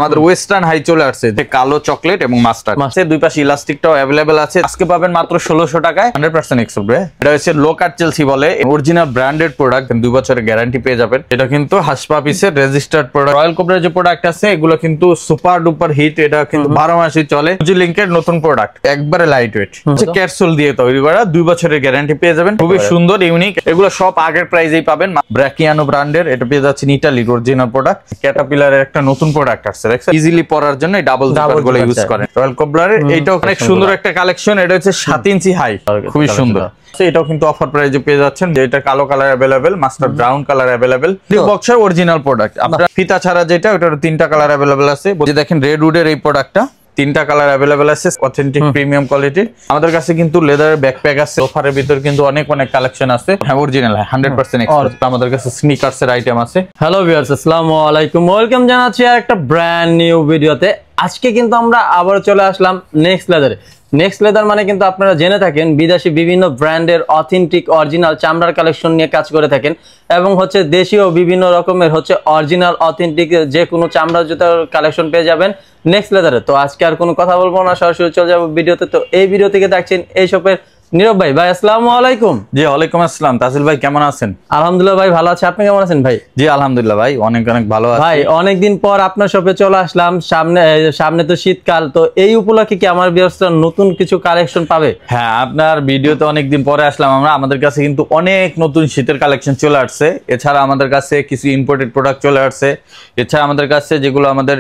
আমাদের western high চলে আসছে, যে কালো চকলেট এবং মাস্টার্ড আছে। দুই পাশে ইলাস্টিকটাও अवेलेबल আছে। আজকে পাবেন মাত্র 1600 টাকায় 100% এক্সপোর্ট। এটা হচ্ছে লো কাট চেলসি বলে, অরিজিনাল ব্র্যান্ডেড প্রোডাক্ট, 2 বছরের গ্যারান্টি পেয়ে যাবেন। এটা কিন্তু হাসপা পিসের রেজিস্টার্ড প্রোডাক্ট। রয়্যাল কোবরার যে প্রোডাক্ট আছে এগুলো কিন্তু সুপার ডুপার হিট, এটা কিন্তু 12 মাসই চলে। ফুজি লিংকের নতুন প্রোডাক্ট, একবারে লাইট ওয়েট, ক্যাপসুল দিয়ে তৈরি করা, 2 বছরের গ্যারান্টি পেয়ে যাবেন। খুবই সুন্দর ইউনিক, এগুলো সব আগের প্রাইসেই পাবেন। ব্র্যাকিয়ানো ব্র্যান্ডের, এটা পেয়ে যাচ্ছেন ইতালির অরিজিনাল প্রোডাক্ট। ক্যাটারপিলারের একটা নতুন প্রোডাক্ট আসছে, দেখছেন ইজিলি পরার জন্য ডাবল জিপার গুলো ইউজ করেন। রয়্যাল কোবরার এইটাও অনেক সুন্দর একটা কালেকশন। এটা হচ্ছে 7 ইঞ্চি হাই, খুবই সুন্দর। এটাও কিন্তু অফার প্রাইসে পেয়ে যাচ্ছেন। যেটা কালো colour available, master brown colour available, বক্সের অরিজিনাল প্রোডাক্ট। আপনারা ফিতা ছাড়া যেটা, ওটার 3টা কালার अवेलेबल আছে। যে দেখেন রেড উডের এই প্রোডাক্টটা 3টা কালার अवेलेबल আছে, অথেন্টিক প্রিমিয়াম কোয়ালিটির। আমাদের কাছে কিন্তু লেদারের ব্যাকপ্যাক আছে, অফারের ভিতর কিন্তু অনেক কালেকশন আছে। হ্যাঁ, অরিজিনাল 100% এক্সপোর্ট। আমাদের কাছে স্নিকার্সের আইটেম আছে। হ্যালো ভিউয়ার্স, আসসালামু আলাইকুম, ওয়েলকাম জানাচ্ছি আর একটা ব্র্যান্ড নিউ ভিডিওতে। আজকে কিন্তু আমরা আবার চলে আসলাম নেক্সট লেদারে। নেক্সট লেদার মানে কিন্তু আপনারা জেনে থাকেন বিদেশি বিভিন্ন ব্র্যান্ডের অথেন্টিক অরিজিনাল চামড়ার কালেকশন নিয়ে কাজ করে থাকেন, এবং হচ্ছে দেশীয় বিভিন্ন রকমের হচ্ছে অরিজিনাল অথেন্টিক যে কোনো চামড়া জুতার কালেকশন পেয়ে যাবেন নেক্সট লেদারে। তো আজকে আর কোনো কথা বলবো না, সরাসরি চলে যাবো ভিডিওতে। তো এই ভিডিও থেকে দেখছেন এই শপের নীরব ভাই। ভাই আসসালামু আলাইকুম। জি ওয়ালাইকুম আসসালাম। তাসিল ভাই কেমন আছেন? আলহামদুলিল্লাহ ভাই, ভালো আছি। আপনি কেমন আছেন ভাই? জি আলহামদুলিল্লাহ ভাই, অনেক ভালো আছি ভাই। অনেকদিন পর আপনার শপে চলে আসলাম। সামনে তো শীতকাল, তো এই উপলক্ষে কি আমার ভিউয়ার্সরা নতুন কিছু কালেকশন পাবে? হ্যাঁ, আপনার ভিডিওতে অনেকদিন পরে আসলাম আমরা। আমাদের কাছে কিন্তু অনেক নতুন শীতের কালেকশন চলে আসছে। এছাড়া আমাদের কাছে কিছু ইম্পোর্টেড প্রোডাক্ট চলে আসছে। এছাড়া আমাদের কাছে যেগুলো আমাদের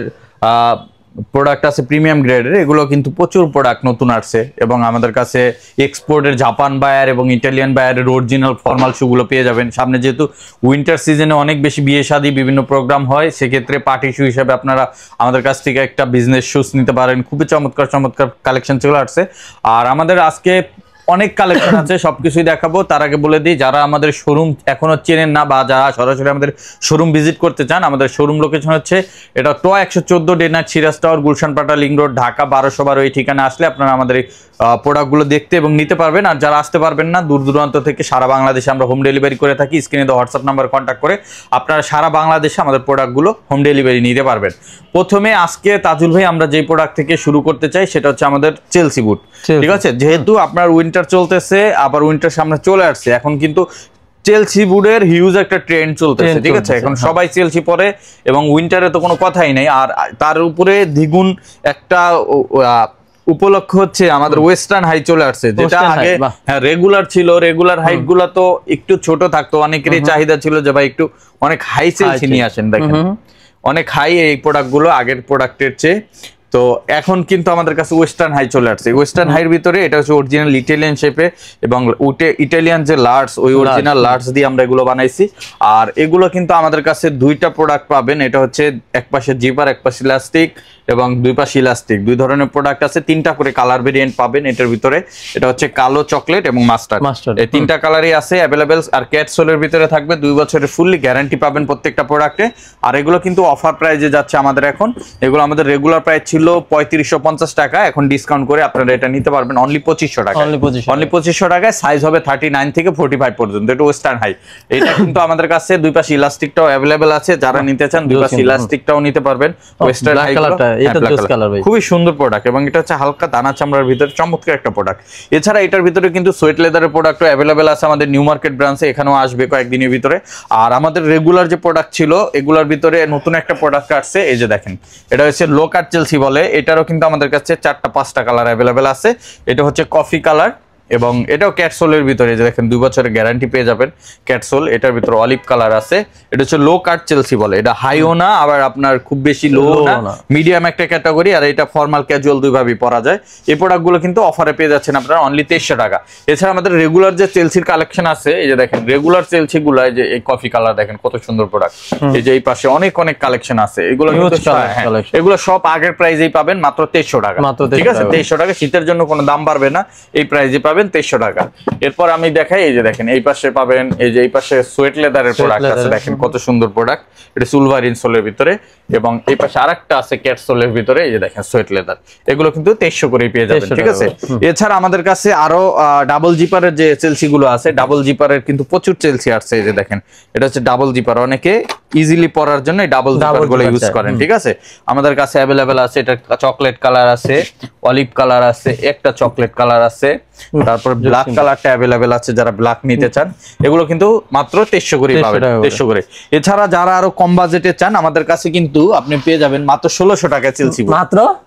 প্রোডাক্ট আছে প্রিমিয়াম গ্রেডের, এগুলো কিন্তু প্রচুর প্রোডাক্ট নতুন আসছে। এবং আমাদের কাছে এক্সপোর্টের জাপান বায়ার এবং ইটালিয়ান বায়ারের অরিজিনাল ফর্মাল শুগুলো পেয়ে যাবেন। সামনে যেহেতু উইন্টার সিজনে অনেক বেশি বিয়ে শাদী বিভিন্ন প্রোগ্রাম হয়, সেক্ষেত্রে পার্টি শু হিসেবে আপনারা আমাদের কাছ থেকে একটা বিজনেস শুজ নিতে পারেন। খুবই চমৎকার চমৎকার কালেকশন চলে আসছে। আর আমাদের আজকে অনেক কালেকশন আছে, সবকিছুই দেখাবো। তার আগে বলে দিই, যারা আমাদের শোরুম এখনো চেনেন না বা যারা সরাসরি আমাদের শোরুম ভিজিট করতে চান, আমাদের শোরুম লোকেশন হচ্ছে এটা 114 ডে নাইট সিরাজ টাওয়ার, গুলশানপাটা লিংক রোড, ঢাকা 1212। এই ঠিকানা আসলে আপনারা আমাদের এই প্রোডাক্টগুলো দেখতে এবং নিতে পারবেন। আর যারা আসতে পারবেন না, দূর দূরান্ত থেকে সারা বাংলাদেশে আমরা হোম ডেলিভারি করে থাকি। স্ক্রিনে দেওয়া হোয়াটসঅ্যাপ নাম্বার কন্ট্যাক্ট করে আপনারা সারা বাংলাদেশে আমাদের প্রোডাক্টগুলো হোম ডেলিভারি নিতে পারবেন। প্রথমে আজকে তাজুল ভাই আমরা যে প্রোডাক্ট থেকে শুরু করতে চাই সেটা হচ্ছে আমাদের চেলসি বুট। ঠিক আছে, যেহেতু আপনার উইন্টার চলতেছে, আবার উইন্টার সামনে চলে আসছে, এখন কিন্তু চেলসি বুটের হিউজ একটা ট্রেন্ড চলতেছে। ঠিক আছে, এখন সবাই চেলসি পরে এবং উইন্টারে তো কোনো কথাই নেই। আর তার উপরে দ্বিগুণ একটা উপলক্ষ হচ্ছে আমাদের ওয়েস্টার্ন হাই চলে আসছে, যেটা আগে রেগুলার ছিল। রেগুলার হাইট গুলা তো একটু ছোট থাকতো, অনেকেরই চাহিদা ছিল যে ভাই একটু অনেক হাই চেলসি নিয়ে আসেন। দেখেন অনেক হাই এই প্রোডাক্ট গুলো আগের প্রোডাক্টের চেয়ে। তো এখন কিন্তু আমাদের কাছে ওয়েস্টার্ন হাই চলে আসছে। ওয়েস্টার্ন হাইয়ের ভিতরে এটা হচ্ছে অরিজিনাল ইটালিয়ান শেপে, এবং ইটালিয়ান যে লার্স, ওই অরিজিনাল লার্স দিয়ে আমরা এগুলো বানাইছি। আর এগুলো কিন্তু আমাদের কাছে 2টা প্রোডাক্ট পাবেন। এটা হচ্ছে এক পাশে জিপার, এক পাশে ইলাস্টিক, এবং 2 পাশে ইলাস্টিক। 2 ধরনের প্রোডাক্ট আছে, 3টা করে কালার ভেরিয়েন্ট পাবেন এটার ভিতরে। এটা হচ্ছে কালো চকলেট এবং মাস্টার্ড, এই 3টা কালারই আছে अवेलेबल। আর ক্যাটসোলের ভিতরে থাকবে 2 বছরের ফুললি গ্যারান্টি পাবেন প্রত্যেকটা প্রোডাক্টে। আর এগুলো কিন্তু অফার প্রাইসে যাচ্ছে আমাদের এখন। এগুলো আমাদের রেগুলার প্রাইস ছিল 3550 টাকা, এখন ডিসকাউন্ট করে আপনারা এটা নিতে পারবেন অনলি 2500 টাকা। অনলি 2500 টাকায় সাইজ হবে 39 থেকে 45 পর্যন্ত। এটা ওয়েস্টার্ন হাই। এটা কিন্তু আমাদের কাছে 2 পাশে ইলাস্টিকটাও अवेलेबल আছে, যারা নিতে চান 2 পাশে ইলাস্টিকটাও নিতে পারবেন। ওয়েস্টার্ন হাই এটা জোস কালার ভাই, খুবই সুন্দর প্রোডাক্ট, এবং এটা হচ্ছে হালকা দানা চামড়ার ভিতরে চমৎকার একটা প্রোডাক্ট। এছাড়া এটার ভিতরে কিন্তু সোয়েট লেদারের প্রোডাক্টও अवेलेबल আছে আমাদের নিউ মার্কেট ব্রাঞ্চে, এখানেও আসবে কয়েকদিনের ভিতরে। আর আমাদের রেগুলার যে প্রোডাক্ট ছিল এগুলোর ভিতরে নতুন একটা প্রোডাক্ট আসছে, এই যে দেখেন, এটা হচ্ছে লো কাট চেলসি বলে। এটারও কিন্তু আমাদের কাছে 4টা-5টা কালার अवेलेबल আছে। এটা হচ্ছে কফি কালার, এবং এটাও ক্যাটসোলের ভিতরে, যে দেখেন 2 বছরের গ্যারান্টি পেয়ে যাবেন ক্যাটসোল। এটার ভিতরে অলিভ কালার আছে। এটা হচ্ছে লো কাট চেলসি বলে। এটা হাইও না, আবার আপনার খুব বেশি লো না, মিডিয়াম একটা ক্যাটাগরি। আর এটা ফর্মাল ক্যাজুয়াল দুইভাবেই পরা যায়। এই প্রোডাক্টগুলো কিন্তু অফারে পেয়ে যাচ্ছেন আপনারা অনলি 2300 টাকা। এছাড়া আমাদের রেগুলার যে চেলসির কালেকশন আছে, এই যে দেখেন রেগুলার চেলসি গুলো, এই যে এই কফি কালার দেখেন কত সুন্দর প্রোডাক্ট। এই যে এই পাশে অনেক কালেকশন আছে, এগুলো এগুলো সব আগের প্রাইসেই পাবেন মাত্র 2300 টাকা। ঠিক আছে, 2300 টাকা। শীতের জন্য কোনো দাম বাড়বে না, এই প্রাইসে পাবেন। পাবেন 2300 টাকা। এরপর আমি দেখাই, এই যে দেখেন এই পাশে পাবেন, এই যে এই পাশে সোয়েট লেদারের প্রোডাক্ট আছে, দেখেন কত সুন্দর প্রোডাক্ট, এটা সিলভার ইনসোলের ভিতরে, এবং এই পাশে আরেকটা আছে ক্যাট সোলের ভিতরে, এই যে দেখেন সোয়েট লেদার, এগুলো কিন্তু 2300 করেই পেয়ে যাবেন, ঠিক আছে। এছাড়া আমাদের কাছে আরো ডাবল জিপারের যে চেলসি গুলো আছে, ডাবল জিপারের কিন্তু প্রচুর চেলসি আসছে, এই যে দেখেন এটা হচ্ছে ডাবল জিপার, অনেকে ইজিলি পরার জন্য এই ডাবল জিপার গুলো ইউজ করেন, ঠিক আছে। আমাদের কাছে অ্যাভেলেবেল আছে, এটা চকলেট কালার আছে, অলিভ কালার আছে, একটা চকলেট কালার আছে, তারপর ব্ল্যাক কালারটা অ্যাভেলেবেল আছে, যারা ব্ল্যাক নিতে চান এগুলো কিন্তু মাত্র 2300 করে পাবেন, 2300 করে। এছাড়া যারা আরো কম বাজেটে চান, আমাদের কাছে কিন্তু আপনি পেয়ে যাবেন মাত্র 1600 টাকায় চেলসি,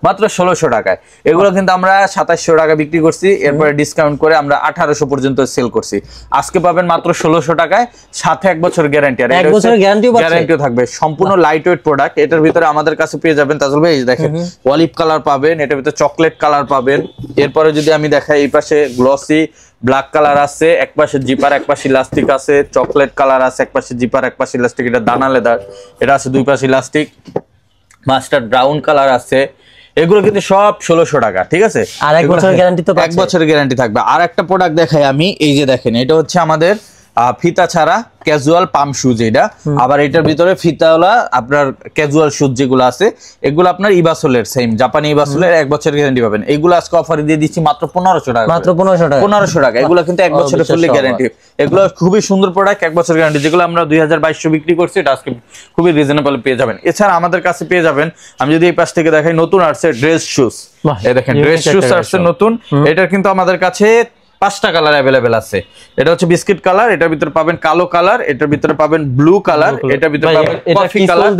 মাত্র 1600 টাকায়। এগুলো কিন্তু আমরা 2700 টাকা বিক্রি করছি, এরপরে ডিসকাউন্ট করে আমরা 1800 পর্যন্ত সেল করছি। আজকে পাবেন মাত্র 1600 টাকায়, সাথে 1 বছর গ্যারান্টি, আর 1 বছরের গ্যারান্টিও থাকবে, সম্পূর্ণ লাইট ওয়েট প্রোডাক্ট। এটার ভিতরে আমাদের কাছে পেয়ে যাবেন তাজুল ভাই, দেখেন অলিভ কালার পাবেন, এটার ভিতরে চকলেট কালার পাবেন। এরপরে যদি আমি দেখাই, এই পাশে গ্লসি ব্ল্যাক কালার আছে, এক পাশে জিপার এক পাশে ইলাস্টিক আছে, চকলেট কালার আছে, এক পাশে জিপার এক পাশে ইলাস্টিক, এটা দানা লেদার, এটা আছে দুই পাশে ইলাস্টিক, মাস্টার্ড ব্রাউন কালার আছে, এগুলো কিন্তু সব 1600 টাকা, ঠিক আছে। আর 1 বছরের গ্যারান্টি তো 1 বছরের গ্যারান্টি থাকবে। আর একটা প্রোডাক্ট দেখাই আমি, এই যে দেখেন এটা হচ্ছে আমাদের ফিতা ছাড়া ক্যাজুয়াল পাম শুজ, এটা আবার এটার ভিতরে ফিতাওয়ালা আপনার ক্যাজুয়াল শুজ যেগুলো আছে, এগুলো আপনার ইবাসোলের সেম জাপানি ইবাসোলের 1 বছরের গ্যারান্টি পাবেন। এগুলো আজকে অফারে দিয়ে দিচ্ছি মাত্র 1500 টাকা, মাত্র 1500 টাকা। এগুলো কিন্তু 1 বছরের ফুললি গ্যারান্টি, এগুলো খুবই সুন্দর প্রোডাক্ট, 1 বছর গ্যারান্টি, যেগুলো আমরা 2200 বিক্রি করছি, এটা আজকে খুবই রিজনেবল পেয়ে যাবেন। এছাড়া আমাদের কাছে পেয়ে যাবেন, আমি যদি এই পাশ থেকে দেখাই, নতুন আসছে ড্রেস শুজ, এই দেখেন ড্রেস শুজ আসছে নতুন, এটা কিন্তু আমাদের কাছে 5টা কালার অ্যাভেলেবেল আছে। এটা হচ্ছে বিস্কিট কালার, এটার ভিতরে পাবেন কালো কালার, এটার ভিতরে পাবেন ব্লু কালার, এটার ভিতরে পাবেন কফি কালার,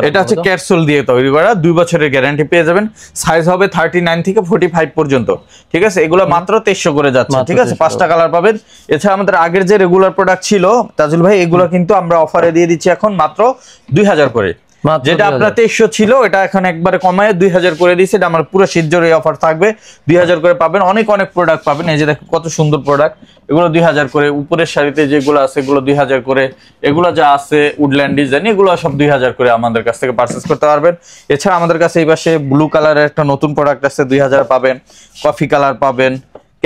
এটা হচ্ছে ক্যাটসোল দিয়ে তৈরি করা, 2 বছরের গ্যারান্টি পেয়ে যাবেন। সাইজ হবে 39 থেকে 45 পর্যন্ত, ঠিক আছে। এগুলো মাত্র 2300 করে যাচ্ছে, ঠিক আছে। 5টা কালার পাবেন। এছাড়া আমাদের আগের যে রেগুলার প্রোডাক্ট ছিল তাজুল ভাই, এগুলো কিন্তু আমরা অফারে দিয়ে দিচ্ছি এখন মাত্র 2000 করে, যেটা আপনার 2300 ছিল, এটা এখন একবারে কমায় 2000 করে দিয়েছে। এটা আমার পুরো শীতজোর এই অফার থাকবে, 2000 করে পাবেন। অনেক প্রোডাক্ট পাবেন, এই যে দেখো কত সুন্দর প্রোডাক্ট, এগুলো 2000 করে। উপরের শাড়িতে যেগুলো আছে এগুলো 2000 করে, এগুলো যা আছে উডল্যান্ড ডিজাইন, এগুলো সব 2000 করে আমাদের কাছ থেকে পারচেজ করতে পারবেন। এছাড়া আমাদের কাছে এই পাশে ব্লু কালারের একটা নতুন প্রোডাক্ট আছে, 2000 পাবেন, কফি কালার পাবেন,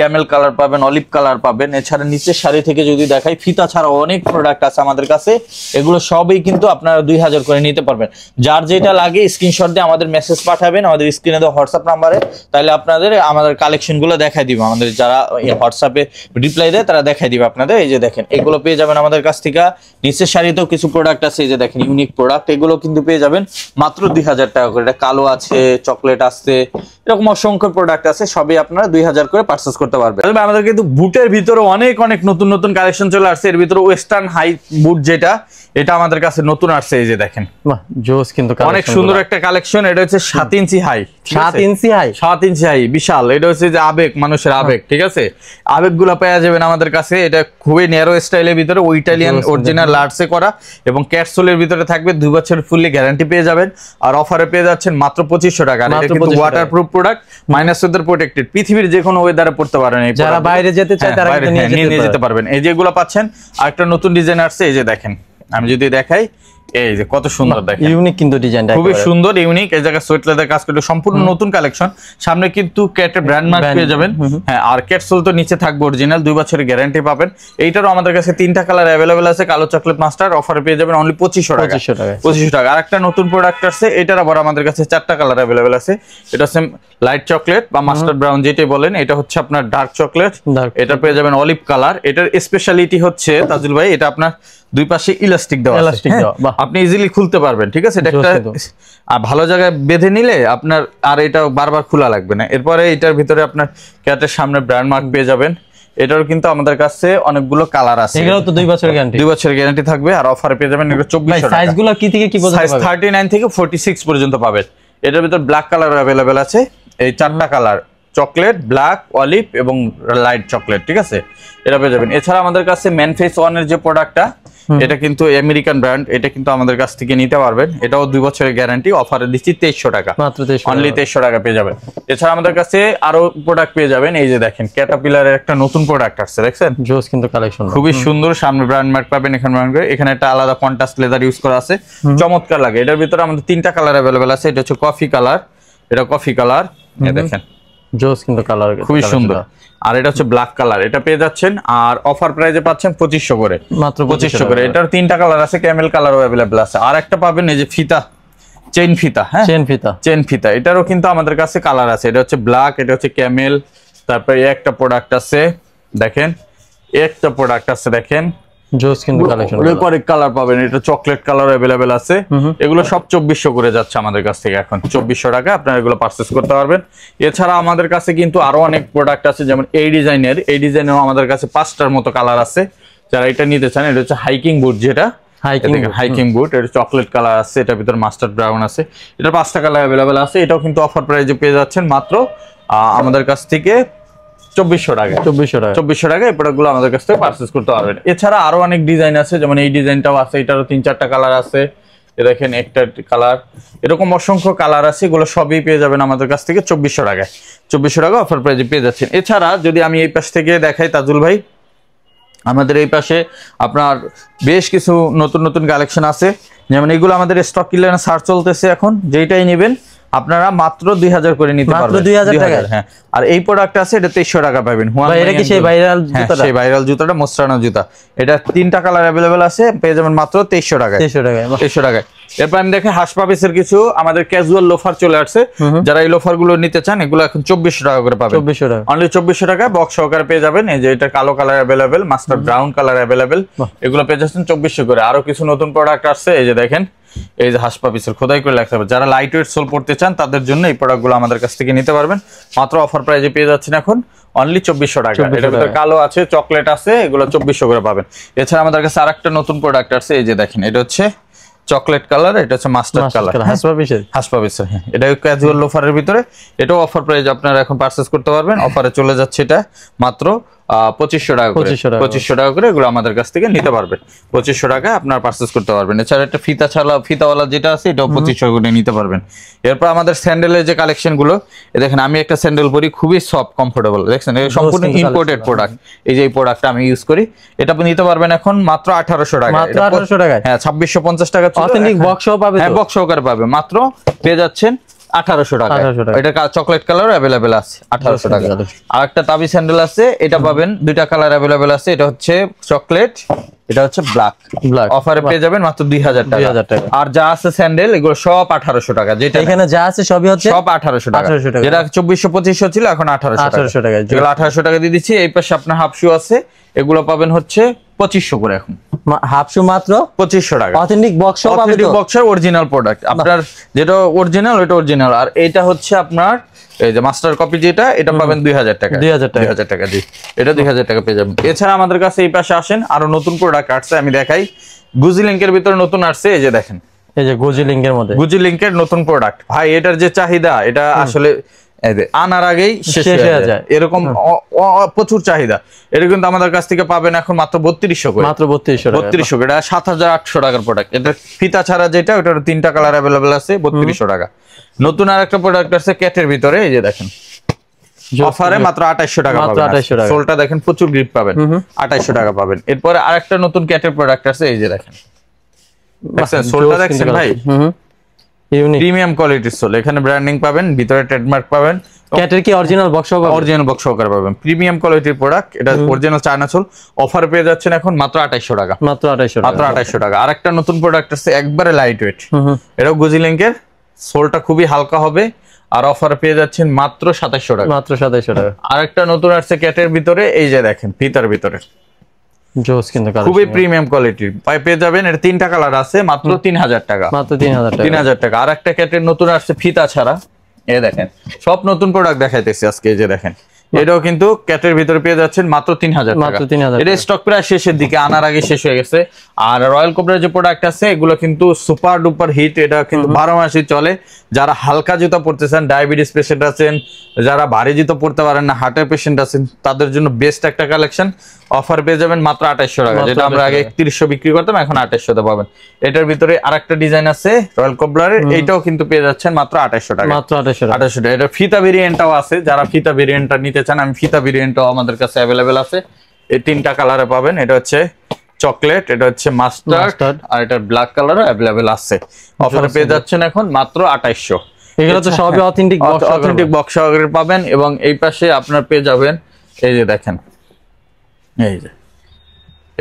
ক্যামেল কালার পাবেন, অলিভ কালার পাবেন। এছাড়া নিচের শাড়ি থেকে যদি দেখাই, ফিতা ছাড়াও অনেক প্রোডাক্ট আছে আমাদের কাছে, এগুলো সবই কিন্তু আপনারা 2000 করে নিতে পারবেন। যার যেটা লাগে স্ক্রিনশট দিয়ে আমাদের মেসেজ পাঠাবেন আমাদের স্ক্রিনে দেওয়া হোয়াটসঅ্যাপ নাম্বারে, তাহলে আপনাদের আমাদের কালেকশনগুলো দেখাই দিব। আমাদের যারা হোয়াটসঅ্যাপে রিপ্লাই দেয় তারা দেখাই দিবে আপনাদের। এই যে দেখেন এগুলো পেয়ে যাবেন আমাদের কাছ থেকে। নিচের শাড়িতেও কিছু প্রোডাক্ট আছে, এই যে দেখেন ইউনিক প্রোডাক্ট, এগুলো কিন্তু পেয়ে যাবেন মাত্র 2000 টাকা করে। এটা কালো আছে, চকলেট আছে, এরকম অসংখ্য প্রোডাক্ট আছে, সবই আপনারা 2000 করে পারচেজ করতে পারবেন। আমাদের কিন্তু বুটের ভিতরে অনেক নতুন কালেকশন চলে আসছে। এর ভিতরে ওয়েস্টার্ন হাই বুট যেটা, এটা আমাদের কাছে নতুন আসছে, এই যে দেখেন জোস, কিন্তু অনেক সুন্দর একটা কালেকশন। এটা হচ্ছে 7 ইঞ্চি হাই, 7 ইঞ্চি হাই বিশাল। এটা হচ্ছে যে আবেগ, মানুষের আবেগ, ঠিক আছে। আবেগগুলো পেয়ে যাবেন আমাদের কাছে। এটা খুবই ন্যারো স্টাইলের ভিতরে, ও ইটালিয়ান অরিজিনাল লার্সে করা, এবং ক্যাটসোলের ভিতরে থাকবে, 2 বছরের ফুললি গ্যারান্টি পেয়ে যাবেন। আর অফারে পেয়ে যাচ্ছেন মাত্র 2500 টাকা। এটা কিন্তু waterproof product, minus weather protected, পৃথিবীর যে কোনো ওয়েদারে পড়তে পারেন। যারা বাইরে যেতে চায় তারা নিয়ে যেতে পারবেন। এই যেগুলো পাচ্ছেন। আর একটা নতুন ডিজাইন আসছে, এই যে দেখেন, আমি যদি দেখাই, এই যে কত সুন্দর, দেখেন ইউনিক, কিন্তু ডিজাইনটা খুবই সুন্দর ইউনিক। এই জায়গায় সোয়েট লেদার কাজ করে সম্পূর্ণ নতুন কালেকশন। সামনে কিন্তু ক্যাটের ব্র্যান্ড মার্ক পেয়ে যাবেন। হ্যাঁ, আর ক্যাটসোল তো নিচে থাকবে অরিজিনাল, 2 বছরের গ্যারান্টি পাবেন। এইটারও আমাদের কাছে 3টা কালার অ্যাভেলেবেল আছে। কালো চকলেট মাস্টার অফারে পেয়ে যাবেন অনলি 2500 টাকা। 2500 টাকা। আর একটা নতুন প্রোডাক্ট আসছে, এটার আবার আমাদের কাছে 4টা কালার অ্যাভেলেবেল আছে। এটা হচ্ছে লাইট চকলেট বা মাস্টার্ড ব্রাউন যেটাই বলেন, এটা হচ্ছে আপনার ডার্ক চকলেট। এটা পেয়ে যাবেন অলিভ কালার। এটার স্পেশালিটি হচ্ছে তাজুল ভাই, এটা আপনার 2 পাশে ইলাস্টিক দেওয়া আছে, আপনি ইজিলি খুলতে পারবেন, ঠিক আছে। এটা একটা ভালো জায়গায় বেঁধে নিলে আপনার আর এটা বারবার খোলা লাগবে না। এরপরে এটার ভিতরে আপনার ক্যাটের সামনে ব্র্যান্ড মার্ক পেয়ে যাবেন। এটারও কিন্তু আমাদের কাছে অনেকগুলো কালার আছে। এগুলো তো 2 বছরের গ্যারান্টি, 2 বছরের গ্যারান্টি থাকবে। আর অফারে পেয়ে যাবেন 2400 টাকা। সাইজগুলো কি থেকে কি পর্যন্ত সাইজ 39 থেকে 46 পর্যন্ত পাবেন। এটার ভিতর ব্ল্যাক কালার अवेलेबल আছে। এই 4টা কালার, চকলেট, ব্ল্যাক, অলিভ এবং লাইট চকলেট, ঠিক আছে, এটা পেয়ে যাবেন। এছাড়া আমাদের কাছে ম্যান ফেস 1 এর যে প্রোডাক্টটা, এটা কিন্তু আমেরিকান ব্র্যান্ড, এটা কিন্তু আমাদের কাছ থেকে নিতে পারবেন। এটাও 2 বছরের গ্যারান্টি, অফারে দিচ্ছি 2300 টাকা, মাত্র 2300, অনলি 2300 টাকা পেয়ে যাবেন। এছাড়া আমাদের কাছে আরো প্রোডাক্ট পেয়ে যাবেন। এই যে দেখেন ক্যাটারপিলারের একটা নতুন প্রোডাক্ট আসছে, দেখছেন জোস কিন্তু কালেকশন, খুবই সুন্দর। সামনে ব্র্যান্ড মার্ক পাবেন, এখানে ব্র্যান্ড করে, এখানে একটা আলাদা কন্ট্রাস্ট লেদার ইউজ করা আছে, চমৎকার লাগে। এটার ভিতরে আমাদের 3টা কালার अवेलेबल আছে। এটা হচ্ছে কফি কালার, এটা কফি কালার, এই দেখেন জোস কিন্তু কালার খুবই সুন্দর। আর এটা হচ্ছে ব্ল্যাক কালার, এটা পেয়ে যাচ্ছেন আর অফার প্রাইসে পাচ্ছেন 2500 করে, মাত্র 2500 করে। এটার 3টা কালার আছে, ক্যামেল কালারও अवेलेबल আছে। আর একটা পাবেন এই যে ফিতা, চেইন ফিতা, হ্যাঁ চেইন ফিতা, এটারও কিন্তু আমাদের কাছে কালার আছে। এটা হচ্ছে ব্ল্যাক, এটা হচ্ছে ক্যামেল, তারপরে একটা প্রোডাক্ট আছে দেখেন, একটা প্রোডাক্ট আছে দেখেন জোস কিন্তু কালেকশন, অনেক কালার পাবেন। এটা চকলেট কালার अवेलेबल আছে। এগুলো সব 2400 করে যাচ্ছে আমাদের কাছ থেকে এখন, 2400 টাকা আপনারা এগুলো পারচেজ করতে পারবেন। এছাড়া আমাদের কাছে কিন্তু আরো অনেক প্রোডাক্ট আছে, যেমন এই ডিজাইনেরও আমাদের কাছে 5টার মতো কালার আছে। যারা এটা নিতে চান, এটা হচ্ছে হাইকিং বুট, যেটা হাইকিং বুট, এটা চকলেট কালার আছে, এটার ভিতর মাস্টার্ড ব্রাউন আছে, এটা 5টা কালার अवेलेबल আছে। এটাও কিন্তু অফার প্রাইসে পেয়ে যাচ্ছেন মাত্র আমাদের কাছ থেকে 2400 টাকা। 2400 টাকা এই প্রোডাক্টগুলো আমাদের কাছ থেকে পারচেজ করতে পারবেন। এছাড়া আরো অনেক ডিজাইন আছে, যেমন এই ডিজাইনটাও আছে, এটারও 3-4টা কালার আছে। দেখেন একটা কালার, এরকম অসংখ্য কালার আছে, এগুলো সবই পেয়ে যাবেন আমাদের কাছ থেকে 2400 টাকায়। 2400 টাকা অফার প্রাইসে পেয়ে যাচ্ছেন। এছাড়া যদি আমি এই পাশ থেকে দেখাই তাজুল ভাই, আমাদের এই পাশে আপনার বেশ কিছু নতুন নতুন কালেকশন আছে। যেমন এগুলো আমাদের স্টক ক্লিয়ারেন্স সার্চ চলতেছে এখন, যেটাই নেবেন আপনারা মাত্র 2000 করে নিতে পারবেন, মাত্র 2000 টাকা। হ্যাঁ, আর এই প্রোডাক্ট আছে, এটা 2300 টাকা পাবেন। এটা কি সেই ভাইরাল জুতাটা? সেই ভাইরাল জুতাটা, মোস্টানো জুতা। এটা 3টা কালার अवेलेबल আছে, পেয়ে যাবেন মাত্র 2300 টাকায়। 2300 টাকায়। এরপর আমি দেখে হাসপাবিসের কিছু আমাদের ক্যাজুয়াল লোফার চলে আসছে। যারা এই লোফার গুলো নিতে চান, এগুলো এখন 2400 টাকা করে পাবেন। 2400 টাকা, অনলি 2400 টাকায় বক্স সহকারে পেয়ে যাবেন। এই যে এটা কালো colour available, master brown colour available, এগুলো পেয়ে যাচ্ছেন 2400 করে। আরো কিছু নতুন প্রোডাক্ট আসছে, এই যে দেখেন, এই যে হাসপাবিসের খোদাই করে রাখতে হবে। যারা লাইট ওয়েট সোল পড়তে চান, তাদের জন্য এই প্রোডাক্টগুলো আমাদের কাছ থেকে নিতে পারবেন। মাত্র অফার প্রাইসে পেয়ে যাচ্ছেন এখন অনলি 2400 টাকা। এটার ভিতরে কালো আছে, চকলেট আছে, এগুলো 2400 করে পাবেন। এছাড়া আমাদের কাছে আরেকটা নতুন প্রোডাক্ট আছে, এই যে দেখেন, এটা হচ্ছে চকলেট কালার, এটা হচ্ছে মাস্টার্ড কালার, হাসপাবিসের। হ্যাঁ, এটা ক্যাজুয়াল লোফারের ভিতরে, এটাও অফার প্রাইসে আপনারা এখন পারচেজ করতে পারবেন। অফারে চলে যাচ্ছে এটা মাত্র 2500 টাকা করে। 2500 টাকা করে এগুলো আমাদের কাছ থেকে নিতে পারবেন। 2500 টাকা আপনারা পারচেজ করতে পারবেন। এছাড়া একটা ফিতাওয়ালা যেটা আছে, এটাও 2500 করে নিতে পারবেন। এরপর আমাদের স্যান্ডেলের যে কালেকশন গুলো, দেখেন আমি একটা স্যান্ডেল পরি, খুবই সফট কমফোর্টেবল, দেখছেন, এটা সম্পূর্ণ ইম্পোর্টেড প্রোডাক্ট। এই যে এই প্রোডাক্টটা আমি ইউজ করি, এটা আপনি নিতে পারবেন এখন মাত্র 1800 টাকা। মাত্র 1800 টাকায়? হ্যাঁ, 2650 টাকা অথেন্টিক বক্স সহ পাবেন। হ্যাঁ, বক্স সহকারে পাবে, মাত্র পেয়ে যাচ্ছেন 1800 টাকা। এটা চকলেট কালার अवेलेबल আছে 1800 টাকা। আর একটা তাবি স্যান্ডেল আছে, এটা পাবেন 2টা কালার अवेलेबल আছে, এটা হচ্ছে চকলেট, এটা হচ্ছে ব্ল্যাক। অফারে পেয়ে যাবেন মাত্র 2000 টাকা। আর যা আছে স্যান্ডেল, এগুলো সব 1800 টাকা। যেটা এখানে যা আছে সবই হচ্ছে সব 1800 টাকা। যেটা 2400-2500 ছিল, এখন 1800 টাকা। যেগুলো 1800 টাকা দিয়ে দিচ্ছি। এই পাশে আপনার হাফ শু আছে, এগুলো পাবেন হচ্ছে 2500 করে এখন। হাফ শু মাত্র 2500 টাকা। অথেন্টিক বক্স সহ পাবেন, অথেন্টিক বক্সের অরিজিনাল প্রোডাক্ট। আপনার যেটা অরিজিনাল, ওটা অরিজিনাল। আর এটা হচ্ছে আপনার এই যে মাস্টার কপি, যেটা এটা পাবেন 2000 টাকা। 2000 টাকা জি, এটা 2000 টাকা পেয়ে যাবেন। এছাড়া আমাদের কাছে এই পাশে আসেন, আরো নতুন প্রোডাক্ট আসছে, আমি দেখাই। গুজি লিংকের ভিতরে নতুন আসছে, এই যে দেখেন, এই যে গুজি লিংকের মধ্যে, গুজি লিংকের নতুন প্রোডাক্ট। ভাই, এটার যে চাহিদা, এটা আসলে আনার আগেই শেষ হয়ে যায়, এরকম প্রচুর চাহিদা। এটা কিন্তু আমাদের কাছ থেকে পাবেন এখন মাত্র 3200 করে। মাত্র 3200 করে। এটা 7800 টাকার প্রোডাক্ট। এটা ফিতা ছাড়া যেটা, ওটার 3টা কালার अवेलेबल আছে, 3200 টাকা। নতুন আরেকটা প্রোডাক্ট আছে ক্যাটের ভিতরে, এই যে দেখেন, অফারে মাত্র 2800 টাকা পাবেন। সোলটা দেখেন, প্রচুর গ্রিপ পাবেন, 2800 টাকা পাবেন। এরপরে আরেকটা নতুন ক্যাটের প্রোডাক্ট আছে, এই যে দেখেন, দেখছেন সোলটা, দেখছেন ভাই, প্রিমিয়াম কোয়ালিটির সোল। এখানে ব্র্যান্ডিং পাবেন, ভিতরে ট্রেডমার্ক পাবেন। ক্যাটের কি অরিজিনাল বক্স পাবেন? অরিজিনাল বক্স সহকারে পাবেন, প্রিমিয়াম কোয়ালিটির প্রোডাক্ট। এটা অরিজিনাল চায়না সোল। অফার পেয়ে যাচ্ছেন এখন মাত্র 2800 টাকা। মাত্র 2800 টাকা। আরেকটা নতুন প্রোডাক্ট আছে, একবারে লাইট ওয়েট, এটাও গুজি লিংকের, সোলটা খুবই হালকা হবে। আর অফার পেয়ে যাচ্ছেন মাত্র 2700 টাকা। মাত্র 2700 টাকা। আরেকটা নতুন আসছে ক্যাটের ভিতরে, এই যে দেখেন, ফিতার ভিতরে, জোস কিন্তু খুবই প্রিমিয়াম কোয়ালিটির পেয়ে যাবেন। এটা 3টা কালার আছে, মাত্র 3000 টাকা। মাত্র 3000 টাকা। আর একটা ক্যাটের নতুন আসছে ফিতা ছাড়া, এই দেখেন, সব নতুন প্রোডাক্ট দেখাইতেছি আজকে। এই যে দেখেন, এটাও কিন্তু ক্যাটের ভিতরে পেয়ে যাচ্ছেন মাত্র 3000 টাকা। এটা স্টক প্রায় শেষের দিকে, আনার আগে শেষ হয়ে গেছে। আর রয়্যাল কোবরার যে প্রোডাক্ট আছে, এগুলো কিন্তু সুপার ডুপার হিট, এটা কিন্তু 12 মাসই চলে। যারা হালকা জুতা পড়তে চান, ডায়াবেটিস পেশেন্ট আছেন, যারা ভারী জুতা পড়তে পারেন না, হার্টের পেশেন্ট আছেন, তাদের জন্য বেস্ট একটা কালেকশন। অফার পেয়ে যাবেন মাত্র 2800 টাকা, যেটা আমরা আগে 3100 বিক্রি করতাম, এখন 2800 তে পাবেন। এটার ভিতরে আরেকটা ডিজাইন আছে রয়্যাল কোবরারের, এইটাও কিন্তু পেয়ে যাচ্ছেন মাত্র 2800 টাকা। মাত্র 2800 টাকা। এটা ফিতা ভেরিয়েন্টটাও আছে, যারা ফিতা ভেরিয়েন্টটা নিতে চান, আমি ফিতা ভেরিয়েন্টটাও আমাদের কাছে अवेलेबल আছে। এই 3টা কালারে পাবেন, এটা হচ্ছে চকলেট, এটা হচ্ছে মাস্টার্ড, আর এটা ব্ল্যাক কালারও अवेलेबल আছে। অফারে পেয়ে যাচ্ছেন এখন মাত্র 2800। এগুলো তো সবই অথেন্টিক বক্স সহকারে পাবেন। এবং এই পাশে আপনার পেয়ে যাবেন এই যে দেখেন, এই যে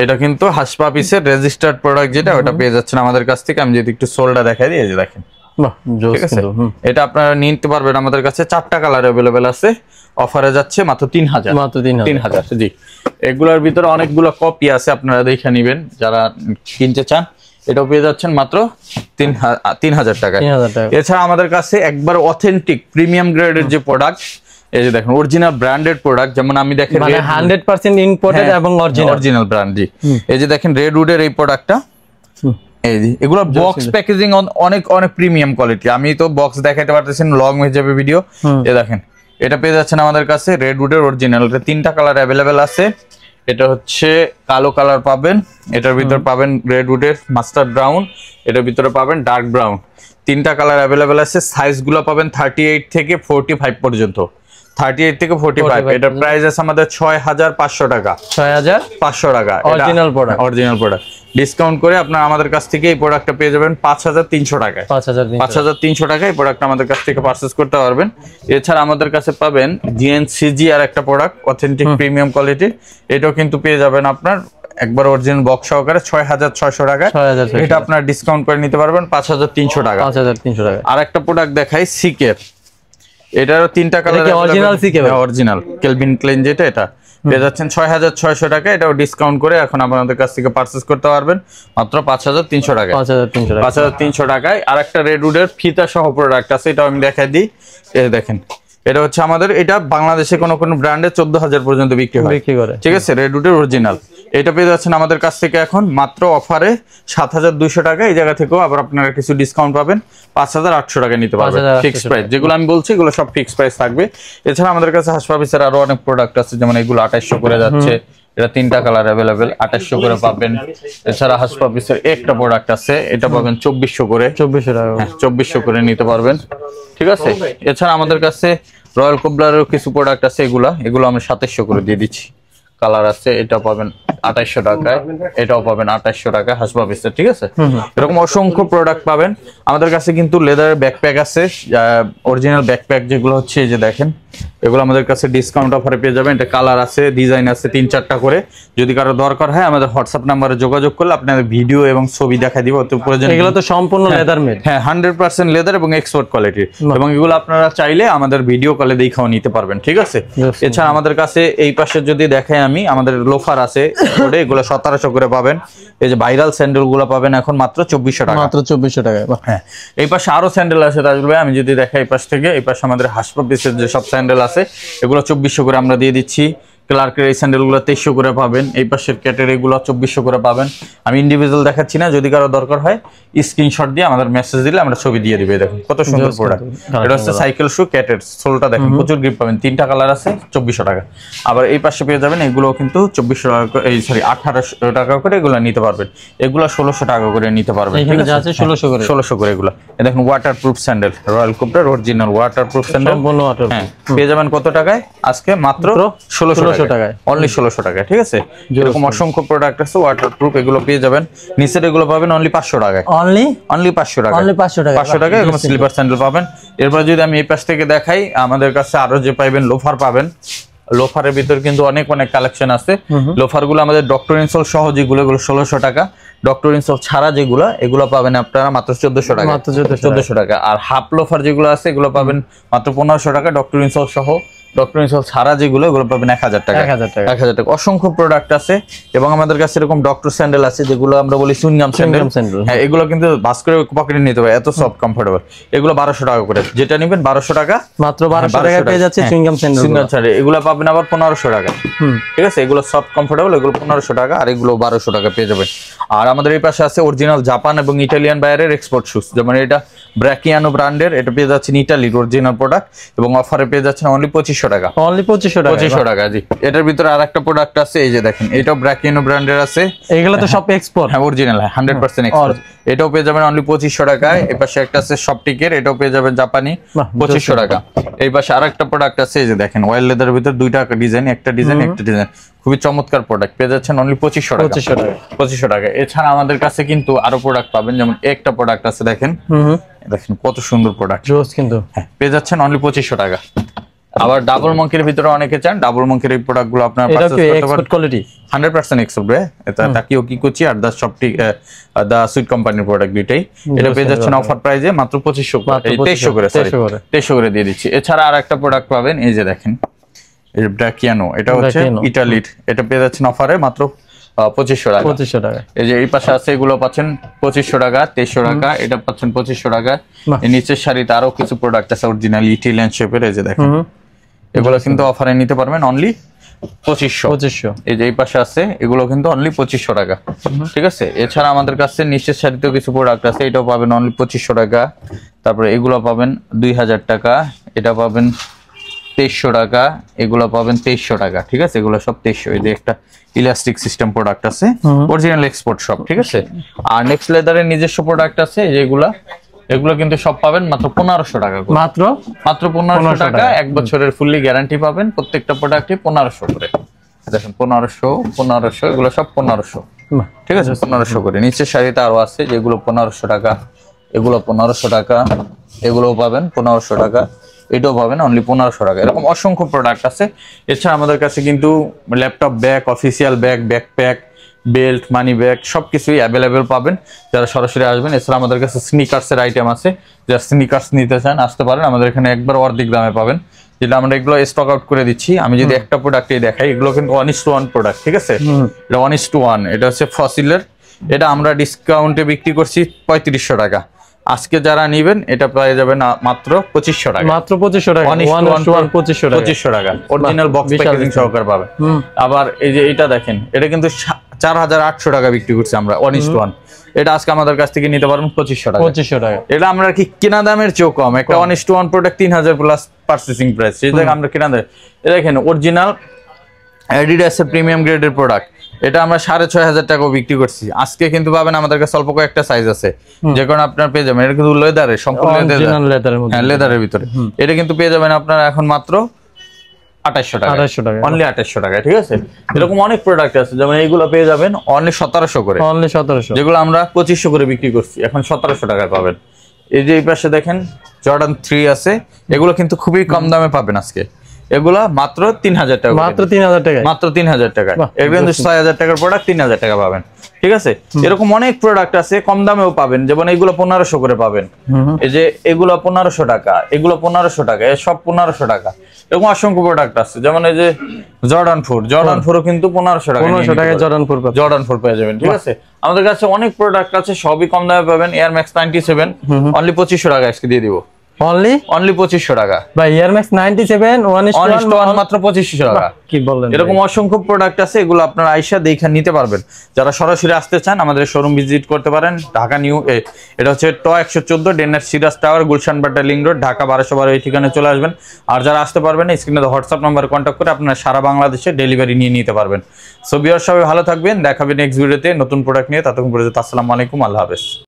এটা কিন্তু হাসপা পিসের রেজিস্টার্ড প্রোডাক্ট, যেটা ওটা পেয়ে যাচ্ছেন আমাদের কাছ থেকে। আমি যদি একটু সোলটা দেখাই দিই, এই যে দেখেন, ঠিক আছে, এটা আপনারা নিতে পারবেন আমাদের কাছে। 4টা কালার अवेलेबल আছে, অফারে যাচ্ছে মাত্র 3000, মাত্র 3000। জি। এগুলোর ভিতরে অনেকগুলো কপি আছে, আপনারা দেখে নেবেন যারা কিনতে চান। এটাও পেয়ে যাচ্ছেন মাত্র 3000 টাকায়। এছাড়া আমাদের কাছে একবার অথেন্টিক প্রিমিয়াম গ্রেডের যে প্রোডাক্ট, এই যে দেখেন অরিজিনাল ব্র্যান্ডেড প্রোডাক্ট, যেমন আমি দেখেন মানে 100% ইম্পোর্টেড এবং অরিজিনাল ব্র্যান্ড, জি। এই যে দেখেন রেডউডের এই প্রোডাক্টটা, এই যে এগুলো বক্স প্যাকেজিং অনেক অনেক প্রিমিয়াম কোয়ালিটি। আমি তো বক্স দেখাইতে পারতেছি না, লং হয়ে যাবে ভিডিও। এই দেখেন এটা পেয়ে যাচ্ছেন আমাদের কাছে রেডউডের অরিজিনাল। এটা 3টা কালার अवेलेबल আছে। এটা হচ্ছে কালো কালার পাবেন, এটার ভিতর পাবেন রেডউডের মাস্টার্ড ব্রাউন, এটার ভিতরে পাবেন ডার্ক ব্রাউন। 3টা কালার अवेलेबल আছে। সাইজগুলো পাবেন 38 থেকে 45 পর্যন্ত, 38 থেকে 45। এটার প্রাইস আছে আমাদের 6500 টাকা। 6500 টাকা অরিজিনাল প্রোডাক্ট। ডিসকাউন্ট করে আপনারা আমাদের কাছ থেকে এই প্রোডাক্টটা পেয়ে যাবেন 5300 টাকায়। 5300 টাকায় প্রোডাক্ট আমাদের কাছ থেকে পারচেজ করতে পারবেন। এছাড়া আমাদের কাছে পাবেন জিএনসিজি আর একটা প্রোডাক্ট অথেন্টিক প্রিমিয়াম কোয়ালিটি, এটাও কিন্তু পেয়ে যাবেন আপনার একবার অরিজিনাল বক্স সহকারে 6600 টাকায়। এটা আপনার ডিসকাউন্ট করে নিতে পারবেন 5300 টাকা। আর একটা প্রোডাক্ট দেখাই সিকের, এটারও 3টা কালার অরিজিনাল কেলভিন ক্লেন, যেটা এটা পেয়ে যাচ্ছেন 6600 টাকা। এটাও ডিসকাউন্ট করে এখন আপনাদের কাছ থেকে পারচেজ করতে পারবেন মাত্র 5300 টাকায়। 5300 টাকায়। আর একটা রেডউডের ফিতা সহ প্রোডাক্ট আছে, এটাও আমি দেখাই দিই। এই দেখেন এটা হচ্ছে আমাদের, এটা বাংলাদেশে কোনো ব্র্যান্ডে 14000 পর্যন্ত বিক্রি করে, ঠিক আছে, রেডউডের অরিজিনাল। এটা পেয়ে যাচ্ছেন আমাদের কাছ থেকে এখন মাত্র অফারে 7200 টাকা। এই জায়গা থেকেও আবার আপনারা কিছু ডিসকাউন্ট পাবেন, 5800 টাকা নিতে পারবেন ফিক্সড প্রাইস। যেগুলো আমি বলছি এগুলো সব ফিক্সড প্রাইস থাকবে। এছাড়া আমাদের কাছে হাসপা পিসের আরো অনেক প্রোডাক্ট আছে, যেমন এগুলো 2800 করে যাচ্ছে। এটা 3টা কালার अवेलेबल, 2800 করে পাবেন। এছাড়া হাসপা পিসের একটা প্রোডাক্ট আছে, এটা পাবেন 2400 করে, 2400 টাকা, 2400 করে নিতে পারবেন, ঠিক আছে। এছাড়া আমাদের কাছে রয়্যাল কোবলারের কিছু প্রোডাক্ট আছে, এগুলো আমরা 2700 করে দিয়ে দিচ্ছি। কালার আছে, এটা পাবেন 2800 টাকায়, এটাও পাবেন 2800 টাকা হাসপা পিসের, ঠিক আছে। এরকম অসংখ্য প্রোডাক্ট পাবেন আমাদের কাছে। কিন্তু লেদারের ব্যাকপ্যাক আছে, অরিজিনাল ব্যাকপ্যাক যেগুলো হচ্ছে, এই যে দেখেন এগুলো আমাদের কাছে ডিসকাউন্ট অফারে পেয়ে যাবেন। এটা কালার আছে, ডিজাইন আছে 3-4টা করে। যদি কারো দরকার হয় আমাদের হোয়াটসঅ্যাপ নাম্বারে যোগাযোগ করলে আপনাদের ভিডিও এবং ছবি দেখা দিব। এগুলো তো সম্পূর্ণ লেদার মেড, হ্যাঁ 100% লেদার এবং এক্সপোর্ট কোয়ালিটির। এবং এগুলো আপনারা চাইলে আমাদের ভিডিও কলে দেখাও নিতে পারবেন, ঠিক আছে। এছাড়া আমাদের কাছে এই পাশে যদি দেখাই আমি, আমাদের লোফার আছে, এগুলো 1700 করে পাবেন। এই যে ভাইরাল স্যান্ডেল গুলো পাবেন এখন মাত্র 2400 টাকা, মাত্র 2400 টাকায়। হ্যাঁ, এই পাশে আরো স্যান্ডেল আছে তাজুল ভাই, আমি যদি দেখাই এই পাশ থেকে, এই পাশে আমাদের হাসপা পিসের যে সব স্যান্ডেল আছে এগুলো 2400 করে আমরা দিয়ে দিচ্ছি। ক্লার্কের এই স্যান্ডেলগুলো 2300 করে পাবেন। এই পাশের ক্যাটের এগুলো 2400 করে পাবেন। আমি ইন্ডিভিজুয়াল দেখাচ্ছি না, যদি কারো দরকার হয় স্ক্রিনশট দিয়ে আমাদের মেসেজ দিলে আমরা ছবি দিয়ে দিবে। দেখুন কত সুন্দর প্রোডাক্ট। এটা হচ্ছে সাইকেল শু ক্যাটের, সোলটা দেখেন প্রচুর গ্রিপ পাবেন। 3টা কালার আছে, 2400 টাকা। আবার এই পাশে পেয়ে যাবেন এগুলো কিন্তু 2400 টাকা, এই সরি 1800 টাকা করে এগুলো নিতে পারবেন। এগুলো 1600 টাকা করে নিতে পারবেন, ঠিক আছে, 1600 করে এগুলো। দেখুন ওয়াটারপ্রুফ স্যান্ডেল, রয়্যাল কোবরার অরিজিনাল ওয়াটারপ্রুফ স্যান্ডেল, হ্যাঁ, পেয়ে যাবেন কত টাকায় আজকে? মাত্র 1600 টাকায়, অনলি 1600 টাকায়, ঠিক আছে। এরকম অসংখ্য প্রোডাক্ট আছে ওয়াটারপ্রুফ, এগুলো পেয়ে যাবেন। নিচের এগুলো পাবেন অনলি 500 টাকায়, অনলি 500 টাকা, 500 টাকা এরকম স্লিপার স্যান্ডেল পাবেন। এরপর যদি আমি এই পাশ থেকে দেখাই, আমাদের কাছে আরো যে পাইবেন লোফার পাবেন। লোফারের ভিতর কিন্তু অনেক কালেকশন আছে। লোফার গুলো আমাদের ডক্টর ইনসোল সহ যেগুলো, এগুলো 1600 টাকা। ডক্টর ইনসোল ছাড়া যেগুলো, এগুলো পাবেন আপনারা মাত্র 1400 টাকা, 1400 টাকা। আর হাফ লোফার যেগুলো আছে এগুলো পাবেন মাত্র 1500 টাকা ডক্টর ইনসোল সহ। ডক্টর ইনসোল ছাড়া যেগুলো, এগুলো পাবেন 1000 টাকা, 1000 টাকা। অসংখ্য প্রোডাক্ট আছে। এবং আমাদের কাছে এরকম ডক্টর স্যান্ডেল আছে যেগুলো আমরা বলি চুইংগাম স্যান্ডেল। হ্যাঁ, এগুলো কিন্তু ভাস করে পকেটে নিতে হবে, এত সফট কমফোর্টেবল। এগুলো 1200 টাকা করে, যেটা নেবেন 1200 টাকা, মাত্র 1200 টাকা পেয়ে যাচ্ছে চুইংগাম স্যান্ডেল। এগুলো পাবেন আবার 1500 টাকা, ঠিক আছে। এগুলো সফট কমফোর্টেবল, এগুলো 1500 টাকা, আর এগুলো 1200 টাকা পেয়ে যাবেন। আর আমাদের এই পাশে আছে অরিজিনাল জাপান এবং ইটালিয়ান বাইরের এক্সপোর্ট শুজ, যেমন এটা ব্র্যাকিয়ানো ব্র্যান্ডের, এটা পেয়ে যাচ্ছেন ইটালির অরিজিনাল প্রোডাক্ট এবং অফারে পেয়ে যাচ্ছেন অনলি 2500 2500 টাকা। অনলি 2500 টাকা। 2500 টাকা জি। এটার ভিতরে আরেকটা প্রোডাক্ট আছে, এই যে দেখেন, এটাও ব্র্যাকিনো ব্র্যান্ডের আছে। এগুলো তো সব এক্সপোর্ট। হ্যাঁ অরিজিনাল, 100% এক্সপোর্ট। এটাও পেয়ে যাবেন অনলি 2500 টাকায়। এই পাশে একটা আছে সফটিকের, এটাও পেয়ে যাবেন জাপানি 2500 টাকা। এই পাশে আরেকটা প্রোডাক্ট আছে, এই যে দেখেন, অয়েল লেদারের ভিতর দুইটা ডিজাইন, একটা ডিজাইন একটা ডিজাইন, খুবই চমৎকার প্রোডাক্ট, পেয়ে যাচ্ছেন অনলি 2500 টাকা। 2500 টাকা। এছাড়া আমাদের কাছে কিন্তু আরো প্রোডাক্ট পাবেন, যেমন একটা প্রোডাক্ট আছে দেখেন, দেখেন কত সুন্দর প্রোডাক্ট, জোস কিন্তু। হ্যাঁ পেয়ে যাচ্ছেন অনলি 2500 টাকা। আবার ডাবল মঙ্কির ভিতরে অনেকে চান, ডাবল মঙ্কির এই প্রোডাক্টগুলো আপনারা পারচেজ করতে পারেন। কোয়ালিটি 100% এক্সপোর্ট রে। এটা তাকিও কি কুচি আর দা সফটি দা সুইট কোম্পানির প্রোডাক্ট দুইটাই। এটা পেয়ে যাচ্ছেন অফার প্রাইসে মাত্র 2500 করে, 2300 করে, সরি 2300 করে দিয়ে দিচ্ছি। এছাড়া আরেকটা প্রোডাক্ট পাবেন, এই যে দেখেন, এই ব্র্যাকিয়ানো, এটা হচ্ছে ইটালির, এটা পেয়ে যাচ্ছেন অফারে মাত্র 2500 টাকা। 2500 টাকা। এই যে এই পাশে আছে, এগুলো পাচ্ছেন 2500 টাকা, 2300 টাকা, এটা পাচ্ছেন 2500 টাকা। এই নিচের শাড়িতে আরো কিছু প্রোডাক্ট আছে অরিজিনাল ইটালিয়ান শেপের, এই যে দেখেন, এগুলো কিন্তু অফারে নিতে পারবেন অনলি 2500। এই যে এই পাশে আছে, এগুলো কিন্তু অনলি 2500 টাকা, ঠিক আছে। এছাড়া আমাদের কাছে নিচের শাড়িতেও কিছু প্রোডাক্ট আছে, এটাও পাবেন অনলি 2500 টাকা। তারপরে এগুলো পাবেন 2000 টাকা, এটা পাবেন 2300 টাকা, এগুলো পাবেন 2300 টাকা, ঠিক আছে। এগুলো সব 2300। এই যে একটা ইলাস্টিক সিস্টেম প্রোডাক্ট আছে, অরিজিনাল এক্সপোর্ট সব, ঠিক আছে। আর নেক্সট লেদারের নিজস্ব প্রোডাক্ট আছে, যেগুলা এগুলো কিন্তু সব পাবেন মাত্র 1500 টাকা করে। মাত্র 1500 টাকা। 1 বছরের ফুললি গ্যারান্টি পাবেন প্রত্যেকটা প্রোডাক্টে 1500 করে। দেখেন 1500 এগুলো সব 1500, ঠিক আছে, 1500 করে। নিচের শাড়িতে আরো আছে যেগুলো 1500 টাকা, এগুলো 1500 টাকা, এগুলোও পাবেন 1500 টাকা, এটাও পাবেন অনলি 1500 টাকা। এরকম অসংখ্য প্রোডাক্ট আছে। এছাড়া আমাদের কাছে কিন্তু laptop bag, official bag, backpack, belt, money bag সবকিছুই অ্যাভেলেবেল পাবেন যারা সরাসরি আসবেন। এছাড়া আমাদের কাছে স্নিকার্সের আইটেম আছে, যারা স্নিকার্স নিতে চান আসতে পারেন, আমাদের এখানে একবার অর্ধেক দামে পাবেন, যেটা আমরা এগুলো স্টক আউট করে দিচ্ছি। আমি যদি একটা প্রোডাক্টই দেখাই, এগুলো কিন্তু 1:1 প্রোডাক্ট, ঠিক আছে। এটা 1:1, এটা হচ্ছে ফসিলের, এটা আমরা ডিসকাউন্টে বিক্রি করছি 3500 টাকা। আজকে যারা নেবেন এটা পেয়ে যাবেন মাত্র 2500 টাকা। মাত্র 2500 টাকা। 2500 টাকা অরিজিনাল বক্স প্যাকেজিং সহকারে পাবেন। আবার এই যে এটা দেখেন, এটা কিন্তু 4800 টাকা বিক্রি করছি আমরা 1:1। এটা আজকে আমাদের কাছ থেকে নিতে পারবেন 2500 টাকা। 2500 টাকা। এটা আমরা কি কেনা দামের চেয়েও কম, একটা 1:1 প্রোডাক্ট 3000 প্লাস পারচেসিং প্রাইস, সেই জায়গায় আমরা কেনা দাম। এটা দেখেন অরিজিনাল অ্যাডিডাসের প্রিমিয়াম গ্রেডের প্রোডাক্ট, এটা আমরা 6500 টাকা বিক্রি করছি। আজকে কিন্তু পাবেন আমাদের কাছে অল্প কয়েকটা সাইজ আছে, যে কারণে আপনারা পেয়ে যাবেন। এটা কিন্তু লেদারের, সম্পূর্ণ লেদারের মধ্যে, হ্যাঁ লেদারের ভিতরে। এটা কিন্তু পেয়ে যাবেন আপনারা এখন মাত্র 2800 টাকা, অনলি 2800 টাকা, ঠিক আছে। এরকম অনেক প্রোডাক্ট আছে, যেমন এইগুলো পেয়ে যাবেন অনলি 1700 করে, অনলি 1700, যেগুলো আমরা 2500 করে বিক্রি করছি, এখন 1700 টাকায় পাবেন। এই যে এই পাশে দেখেন জর্ডান 3 আছে, এগুলো কিন্তু খুবই কম দামে পাবেন আজকে। এগুলা মাত্র 3000 টাকা, মাত্র 3000 টাকা, মাত্র 3000 টাকা। এগুলো কিন্তু 6000 টাকার প্রোডাক্ট 3000 টাকা পাবেন, ঠিক আছে। এরকম অনেক প্রোডাক্ট আছে কম দামেও পাবেন, যেমন এইগুলো 1500 করে পাবেন। এই যে এগুলো 1500 টাকা, এগুলো 1500 টাকা, সব 1500 টাকা। এরকম অসংখ্য প্রোডাক্ট আছে, যেমন এই যে জর্ডান 4ও কিন্তু 1500 টাকা, 1500 টাকায় জর্ডান 4 পেয়ে যাবেন, ঠিক আছে। আমাদের কাছে অনেক প্রোডাক্ট আছে, সবই কম দামে পাবেন। এয়ার ম্যাক্স 97 অনলি 2500 টাকা আজকে দিয়ে দিব, অনলি 2500 টাকা ভাই। এয়ার ম্যাক্স 97 1:1 মাত্র 2500 টাকা, কি বলেন। এরকম অসংখ্য প্রোডাক্ট আছে, এগুলো আপনারা আইসা দেখে নিতে পারবেন। যারা সরাসরি আসতে চান আমাদের শোরুম ভিজিট করতে পারেন, ঢাকা নিউ, এটা হচ্ছে ট 114 ডেনার সিরাজ টাওয়ার, গুলশান বাটা লিং রোড, ঢাকা 1212 এই ঠিকানায় চলে আসবেন। আর যারা আসতে পারবেন না, স্ক্রিনে হোয়াটসঅ্যাপ নাম্বারে কন্ট্যাক্ট করে আপনারা সারা বাংলাদেশে ডেলিভারি নিয়ে নিতে পারবেন। সো ভিউয়ার্স সবাই ভালো থাকবেন, দেখাবেন নেক্সট ভিডিওতে নতুন প্রোডাক্ট নিয়ে। ততক্ষণ পর্যন্ত আসসালামু আলাইকুম, আল্লাহ হাফেজ।